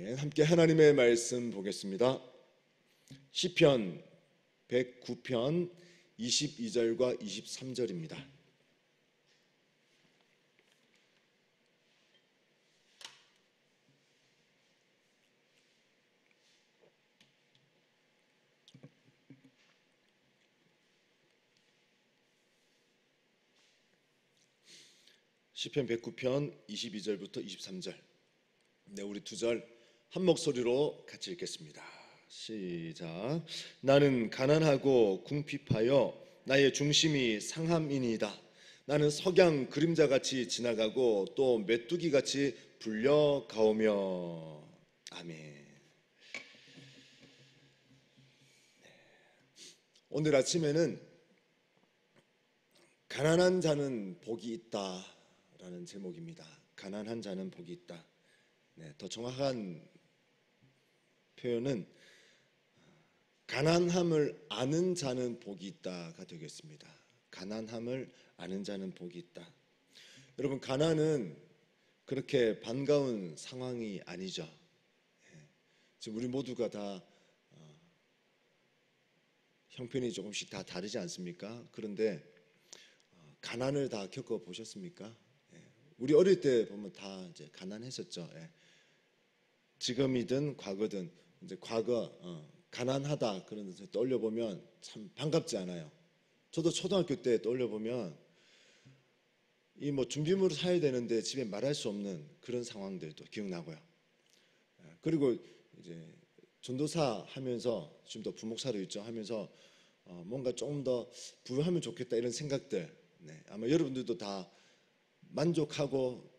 아멘. 함께 하나님의 말씀 보겠습니다. 시편 109편 22절과 23절입니다. 시편 109편 22절부터 23절. 네, 우리 두 절 한 목소리로 같이 읽겠습니다. 시작. 나는 가난하고 궁핍하여 나의 중심이 상함이니이다. 나는 석양 그림자같이 지나가고 또 메뚜기같이 불려가오며. 아멘. 오늘 아침에는 가난한 자는 복이 있다라는 제목입니다. 가난한 자는 복이 있다. 네, 더 정확한 표현은 가난함을 아는 자는 복이 있다가 되겠습니다. 가난함을 아는 자는 복이 있다. 여러분, 가난은 그렇게 반가운 상황이 아니죠. 지금 우리 모두가 다 형편이 조금씩 다 다르지 않습니까? 그런데 가난을 다 겪어보셨습니까? 우리 어릴 때 보면 다 이제 가난했었죠. 지금이든 과거든 이제 과거 가난하다 그런 데서 떠올려 보면 참 반갑지 않아요. 저도 초등학교 때 떠올려 보면 이 뭐 준비물을 사야 되는데 집에 말할 수 없는 그런 상황들도 기억나고요. 그리고 이제 전도사 하면서 지금 더 부목사로 있죠 하면서 뭔가 조금 더 부유하면 좋겠다 이런 생각들. 네, 아마 여러분들도 다 만족하고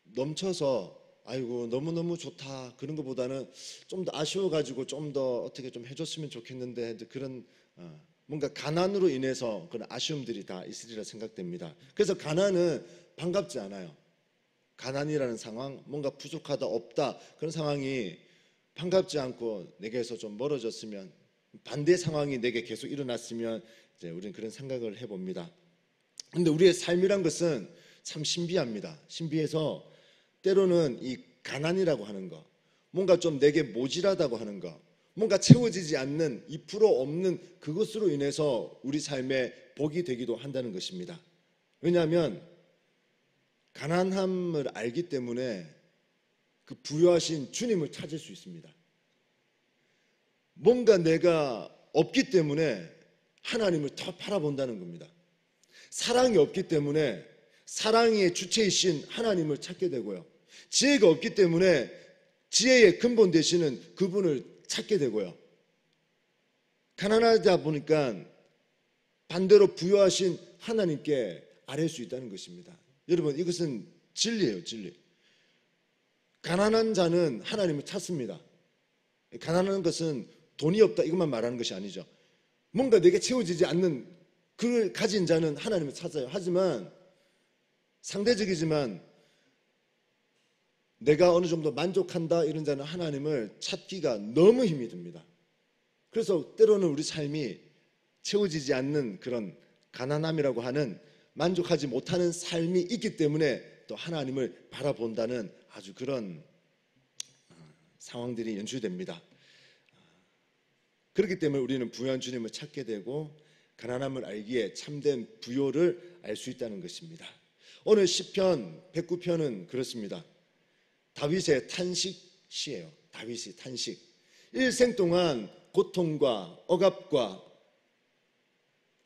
넘쳐서 아이고 너무너무 좋다 그런 것보다는 좀 더 아쉬워가지고 좀 더 어떻게 좀 해줬으면 좋겠는데 그런 뭔가 가난으로 인해서 그런 아쉬움들이 다 있으리라 생각됩니다. 그래서 가난은 반갑지 않아요. 가난이라는 상황, 뭔가 부족하다 없다 그런 상황이 반갑지 않고 내게서 좀 멀어졌으면, 반대 상황이 내게 계속 일어났으면 이제 우리는 그런 생각을 해봅니다. 근데 우리의 삶이란 것은 참 신비합니다. 신비해서 때로는 이 가난이라고 하는 거, 뭔가 좀 내게 모질하다고 하는 거, 뭔가 채워지지 않는 2% 없는 그것으로 인해서 우리 삶에 복이 되기도 한다는 것입니다. 왜냐하면 가난함을 알기 때문에 그 부유하신 주님을 찾을 수 있습니다. 뭔가 내가 없기 때문에 하나님을 더 바라본다는 겁니다. 사랑이 없기 때문에 사랑의 주체이신 하나님을 찾게 되고요. 지혜가 없기 때문에 지혜의 근본 되시는 그분을 찾게 되고요. 가난하다 보니까 반대로 부유하신 하나님께 아뢰 수 있다는 것입니다. 여러분, 이것은 진리예요, 진리. 가난한 자는 하나님을 찾습니다. 가난한 것은 돈이 없다 이것만 말하는 것이 아니죠. 뭔가 내게 채워지지 않는 그를 가진 자는 하나님을 찾아요. 하지만 상대적이지만 내가 어느 정도 만족한다 이런 자는 하나님을 찾기가 너무 힘이 듭니다. 그래서 때로는 우리 삶이 채워지지 않는 그런 가난함이라고 하는 만족하지 못하는 삶이 있기 때문에 또 하나님을 바라본다는 아주 그런 상황들이 연출됩니다. 그렇기 때문에 우리는 부유한 주님을 찾게 되고 가난함을 알기에 참된 부요를 알 수 있다는 것입니다. 오늘 시편 109편은 그렇습니다. 다윗의 탄식시예요. 다윗의 탄식. 일생 동안 고통과 억압과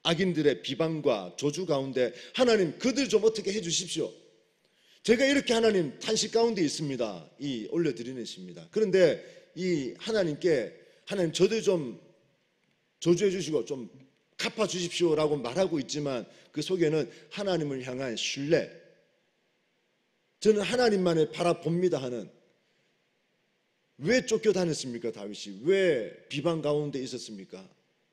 악인들의 비방과 저주 가운데 하나님 그들 좀 어떻게 해주십시오. 제가 이렇게 하나님 탄식 가운데 있습니다. 이 올려드리는 시입니다. 그런데 이 하나님께 하나님 저들 좀 저주해 주시고 좀 갚아 주십시오라고 말하고 있지만 그 속에는 하나님을 향한 신뢰, 저는 하나님만을 바라봅니다 하는. 왜 쫓겨다녔습니까? 다윗이 왜 비방 가운데 있었습니까?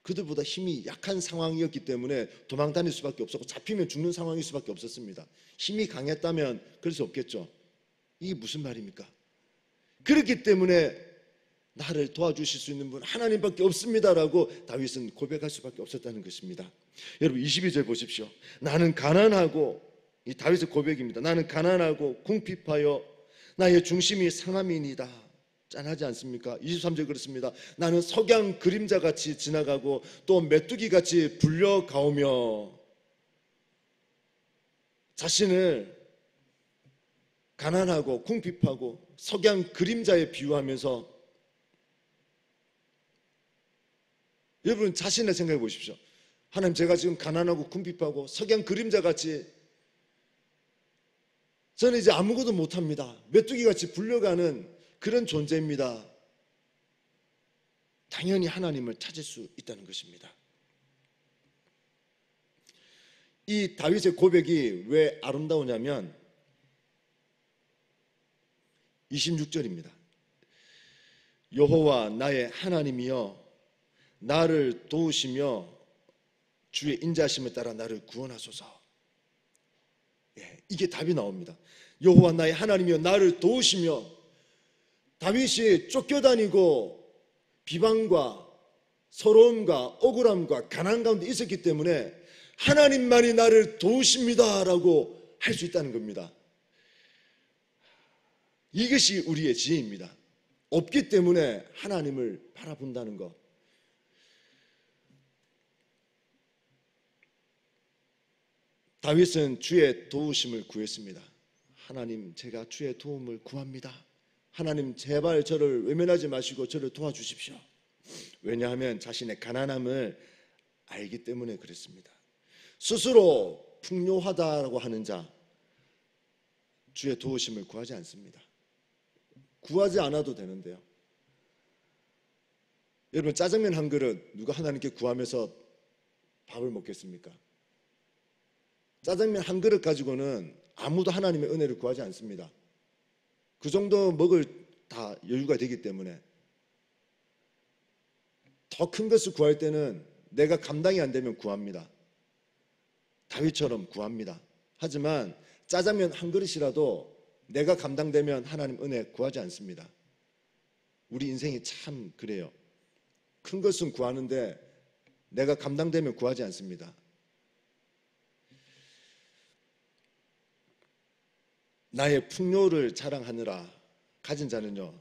그들보다 힘이 약한 상황이었기 때문에 도망 다닐 수밖에 없었고 잡히면 죽는 상황일 수밖에 없었습니다. 힘이 강했다면 그럴 수 없겠죠. 이게 무슨 말입니까? 그렇기 때문에 나를 도와주실 수 있는 분 하나님밖에 없습니다라고 다윗은 고백할 수밖에 없었다는 것입니다. 여러분 22절 보십시오. 나는 가난하고, 이 다윗의 고백입니다. 나는 가난하고 궁핍하여 나의 중심이 상함이니이다. 짠하지 않습니까? 23절 그렇습니다. 나는 석양 그림자같이 지나가고 또 메뚜기같이 불려가오며. 자신을 가난하고 궁핍하고 석양 그림자에 비유하면서, 여러분 자신을 생각해 보십시오. 하나님, 제가 지금 가난하고 궁핍하고 석양 그림자같이, 저는 이제 아무것도 못합니다. 메뚜기같이 불려가는 그런 존재입니다. 당연히 하나님을 찾을 수 있다는 것입니다. 이 다윗의 고백이 왜 아름다우냐면 26절입니다. 여호와 나의 하나님이여 나를 도우시며 주의 인자하심에 따라 나를 구원하소서. 이게 답이 나옵니다. 여호와 나의 하나님이여 나를 도우시며, 다윗이 쫓겨다니고 비방과 서러움과 억울함과 가난 가운데 있었기 때문에 하나님만이 나를 도우십니다라고 할 수 있다는 겁니다. 이것이 우리의 지혜입니다. 없기 때문에 하나님을 바라본다는 것. 다윗은 주의 도우심을 구했습니다. 하나님, 제가 주의 도움을 구합니다. 하나님, 제발 저를 외면하지 마시고 저를 도와주십시오. 왜냐하면 자신의 가난함을 알기 때문에 그랬습니다. 스스로 풍요하다고 하는 자, 주의 도우심을 구하지 않습니다. 구하지 않아도 되는데요. 여러분, 짜장면 한 그릇 누가 하나님께 구하면서 밥을 먹겠습니까? 짜장면 한 그릇 가지고는 아무도 하나님의 은혜를 구하지 않습니다. 그 정도 먹을 다 여유가 되기 때문에. 더 큰 것을 구할 때는 내가 감당이 안 되면 구합니다. 다윗처럼 구합니다. 하지만 짜장면 한 그릇이라도 내가 감당되면 하나님 은혜 구하지 않습니다. 우리 인생이 참 그래요. 큰 것은 구하는데 내가 감당되면 구하지 않습니다. 나의 풍요를 자랑하느라 가진 자는요,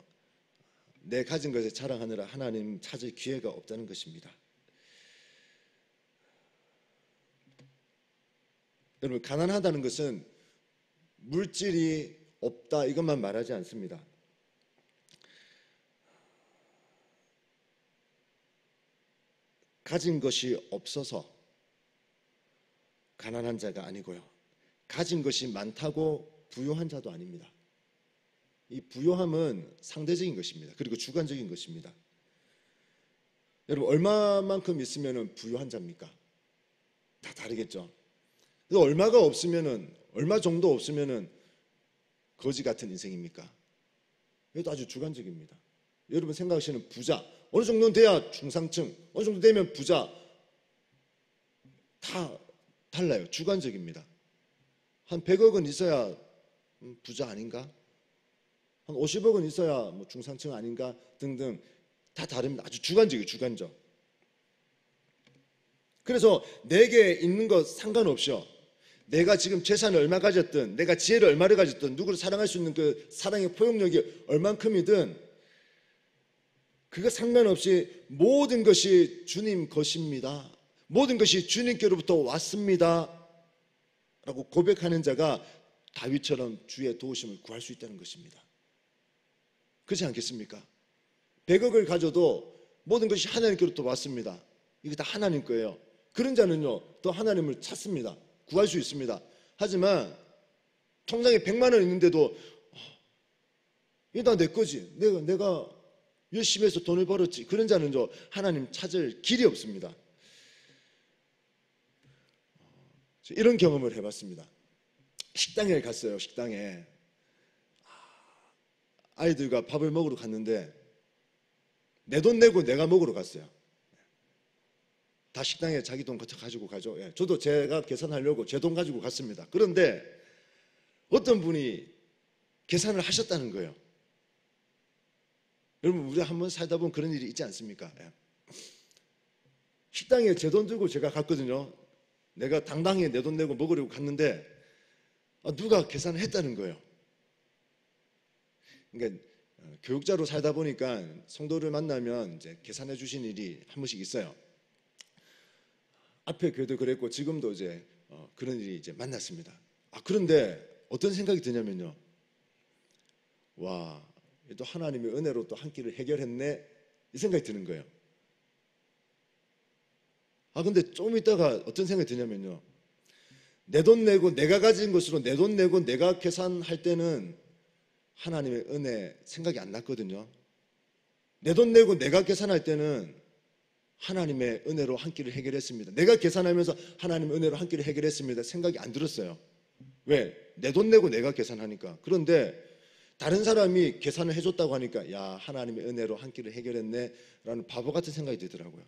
내 가진 것에 자랑하느라 하나님 찾을 기회가 없다는 것입니다. 여러분, 가난하다는 것은 물질이 없다 이것만 말하지 않습니다. 가진 것이 없어서 가난한 자가 아니고요, 가진 것이 많다고 부유한 자도 아닙니다. 이 부유함은 상대적인 것입니다. 그리고 주관적인 것입니다. 여러분, 얼마만큼 있으면 부유한 자입니까? 다 다르겠죠. 얼마가 없으면은, 얼마 정도 없으면은 거지 같은 인생입니까? 이것도 아주 주관적입니다. 여러분 생각하시는 부자, 어느 정도는 돼야 중상층, 어느 정도 되면 부자, 다 달라요. 주관적입니다. 한 100억은 있어야 부자 아닌가? 한 50억은 있어야 뭐 중상층 아닌가? 등등 다 다릅니다. 아주 주관적이에요. 주관적. 그래서 내게 있는 것 상관없이요, 내가 지금 재산을 얼마 가졌든, 내가 지혜를 얼마를 가졌든, 누구를 사랑할 수 있는 그 사랑의 포용력이 얼만큼이든 그거 상관없이 모든 것이 주님 것입니다. 모든 것이 주님께로부터 왔습니다 라고 고백하는 자가 다윗처럼 주의 도우심을 구할 수 있다는 것입니다. 그렇지 않겠습니까? 100억을 가져도 모든 것이 하나님께로부터 왔습니다. 이게 다 하나님 거예요. 그런 자는요, 또 하나님을 찾습니다. 구할 수 있습니다. 하지만 통장에 100만 원 있는데도 이게 다 내 거지, 내가 열심히 해서 돈을 벌었지, 그런 자는요 하나님 찾을 길이 없습니다. 이런 경험을 해봤습니다. 식당에 갔어요. 식당에 아이들과 밥을 먹으러 갔는데 내 돈 내고 내가 먹으러 갔어요. 다 식당에 자기 돈 가지고 가죠. 저도 제가 계산하려고 제 돈 가지고 갔습니다. 그런데 어떤 분이 계산을 하셨다는 거예요. 여러분, 우리 한번 살다 보면 그런 일이 있지 않습니까? 식당에 제 돈 들고 제가 갔거든요. 내가 당당히 내 돈 내고 먹으려고 갔는데 누가 계산을 했다는 거예요. 그러니까 교육자로 살다 보니까 성도를 만나면 이제 계산해 주신 일이 한 번씩 있어요. 앞에 교회도 그랬고 지금도 이제 그런 일이 이제 만났습니다. 그런데 어떤 생각이 드냐면요. 와, 또 하나님의 은혜로 또 한 끼를 해결했네 이 생각이 드는 거예요. 근데 좀 있다가 어떤 생각이 드냐면요. 내 돈 내고 내가 가진 것으로 내 돈 내고 내가 계산할 때는 하나님의 은혜 생각이 안 났거든요. 내 돈 내고 내가 계산할 때는 하나님의 은혜로 한 끼를 해결했습니다. 내가 계산하면서 하나님의 은혜로 한 끼를 해결했습니다. 생각이 안 들었어요. 왜? 내 돈 내고 내가 계산하니까. 그런데 다른 사람이 계산을 해줬다고 하니까 야, 하나님의 은혜로 한 끼를 해결했네 라는 바보 같은 생각이 들더라고요.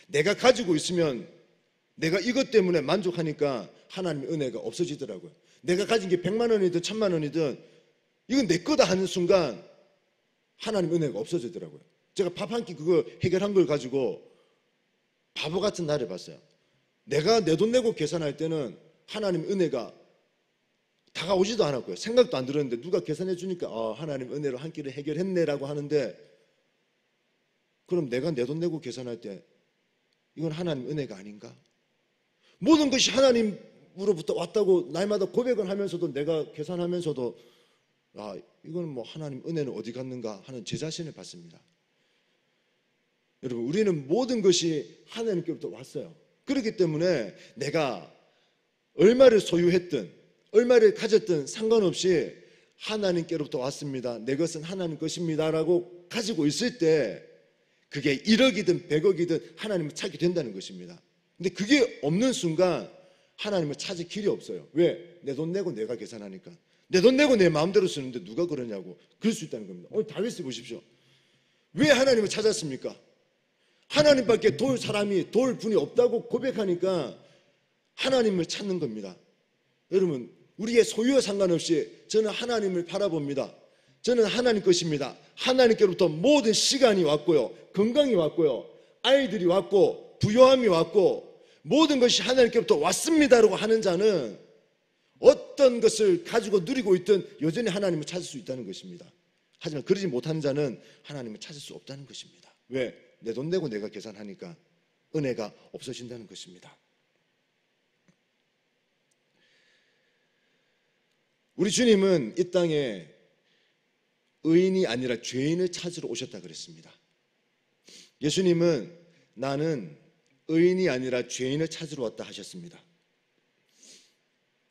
내가 가지고 있으면 내가 이것 때문에 만족하니까 하나님의 은혜가 없어지더라고요. 내가 가진 게 100만 원이든 1000만 원이든 이건 내 거다 하는 순간 하나님의 은혜가 없어지더라고요. 제가 밥 한 끼 그거 해결한 걸 가지고 바보 같은 날을 봤어요. 내가 내 돈 내고 계산할 때는 하나님의 은혜가 다가오지도 않았고요. 생각도 안 들었는데 누가 계산해 주니까 하나님 은혜로 한 끼를 해결했네라고 하는데, 그럼 내가 내 돈 내고 계산할 때 이건 하나님 은혜가 아닌가? 모든 것이 하나님으로부터 왔다고 날마다 고백을 하면서도 내가 계산하면서도 이건 뭐 하나님 은혜는 어디 갔는가 하는 제 자신을 봤습니다. 여러분, 우리는 모든 것이 하나님께로부터 왔어요. 그렇기 때문에 내가 얼마를 소유했든 얼마를 가졌든 상관없이 하나님께로부터 왔습니다. 내 것은 하나님 것입니다 라고 가지고 있을 때 그게 1억이든 100억이든 하나님을 찾게 된다는 것입니다. 근데 그게 없는 순간 하나님을 찾을 길이 없어요. 왜? 내 돈 내고 내가 계산하니까. 내 돈 내고 내 마음대로 쓰는데 누가 그러냐고. 그럴 수 있다는 겁니다. 오늘 다윗을 보십시오. 왜 하나님을 찾았습니까? 하나님밖에 도울 사람이, 도울 분이 없다고 고백하니까 하나님을 찾는 겁니다. 여러분, 우리의 소유와 상관없이 저는 하나님을 바라봅니다. 저는 하나님 것입니다. 하나님께로부터 모든 시간이 왔고요, 건강이 왔고요, 아이들이 왔고, 부요함이 왔고, 모든 것이 하나님께로부터 왔습니다라고 하는 자는 어떤 것을 가지고 누리고 있든 여전히 하나님을 찾을 수 있다는 것입니다. 하지만 그러지 못하는 자는 하나님을 찾을 수 없다는 것입니다. 왜? 내 돈 내고 내가 계산하니까 은혜가 없어진다는 것입니다. 우리 주님은 이 땅에 의인이 아니라 죄인을 찾으러 오셨다 그랬습니다. 예수님은 나는 의인이 아니라 죄인을 찾으러 왔다 하셨습니다.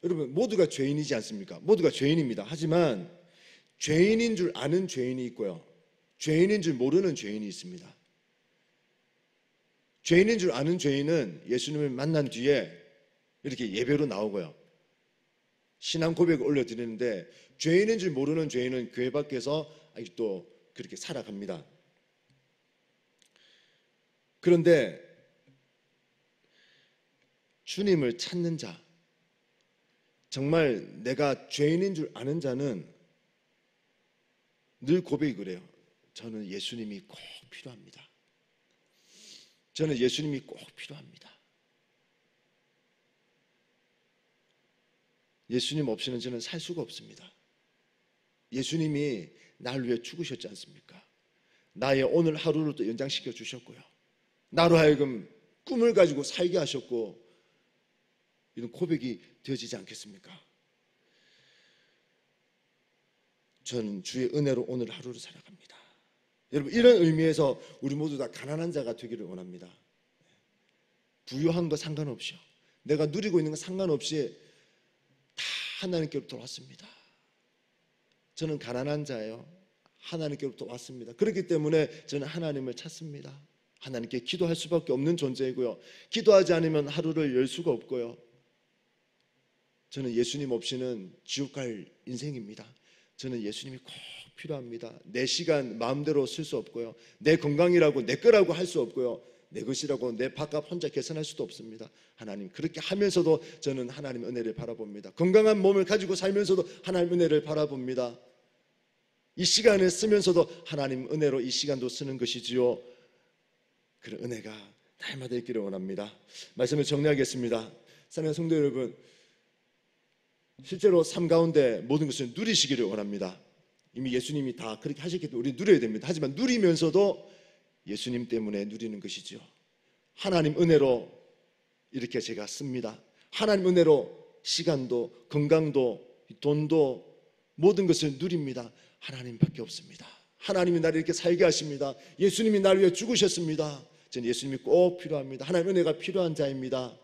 여러분, 모두가 죄인이지 않습니까? 모두가 죄인입니다. 하지만 죄인인 줄 아는 죄인이 있고요, 죄인인 줄 모르는 죄인이 있습니다. 죄인인 줄 아는 죄인은 예수님을 만난 뒤에 이렇게 예배로 나오고요, 신앙 고백을 올려드리는데, 죄인인 줄 모르는 죄인은 교회 밖에서 아직도 그렇게 살아갑니다. 그런데 주님을 찾는 자, 정말 내가 죄인인 줄 아는 자는 늘 고백이 그래요. 저는 예수님이 꼭 필요합니다. 저는 예수님이 꼭 필요합니다. 예수님 없이는 저는 살 수가 없습니다. 예수님이 나를 위해 죽으셨지 않습니까? 나의 오늘 하루를 또 연장시켜 주셨고요, 나로 하여금 꿈을 가지고 살게 하셨고, 이런 고백이 되어지지 않겠습니까? 저는 주의 은혜로 오늘 하루를 살아갑니다. 여러분, 이런 의미에서 우리 모두 다 가난한 자가 되기를 원합니다. 부유한 거 상관없이요, 내가 누리고 있는 거 상관없이 다 하나님께로부터 왔습니다. 저는 가난한 자예요. 하나님께로부터 왔습니다. 그렇기 때문에 저는 하나님을 찾습니다. 하나님께 기도할 수밖에 없는 존재이고요, 기도하지 않으면 하루를 열 수가 없고요, 저는 예수님 없이는 지옥 갈 인생입니다. 저는 예수님이 꼭 필요합니다. 내 시간 마음대로 쓸 수 없고요, 내 건강이라고 내 거라고 할 수 없고요, 내 것이라고 내 밥값 혼자 계산할 수도 없습니다. 하나님, 그렇게 하면서도 저는 하나님의 은혜를 바라봅니다. 건강한 몸을 가지고 살면서도 하나님의 은혜를 바라봅니다. 이 시간을 쓰면서도 하나님 은혜로 이 시간도 쓰는 것이지요. 그런 은혜가 날마다 있기를 원합니다. 말씀을 정리하겠습니다. 사랑하는 성도 여러분, 실제로 삶 가운데 모든 것을 누리시기를 원합니다. 이미 예수님이 다 그렇게 하셨기 때문에 우리 누려야 됩니다. 하지만 누리면서도 예수님 때문에 누리는 것이죠. 하나님 은혜로 이렇게 제가 씁니다. 하나님 은혜로 시간도 건강도 돈도 모든 것을 누립니다. 하나님밖에 없습니다. 하나님이 나를 이렇게 살게 하십니다. 예수님이 나를 위해 죽으셨습니다. 저는 예수님이 꼭 필요합니다. 하나님 은혜가 필요한 자입니다.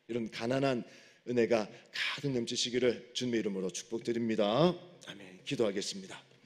이런 가난한 은혜가 가득 넘치시기를 주님의 이름으로 축복드립니다. 아멘. 기도하겠습니다.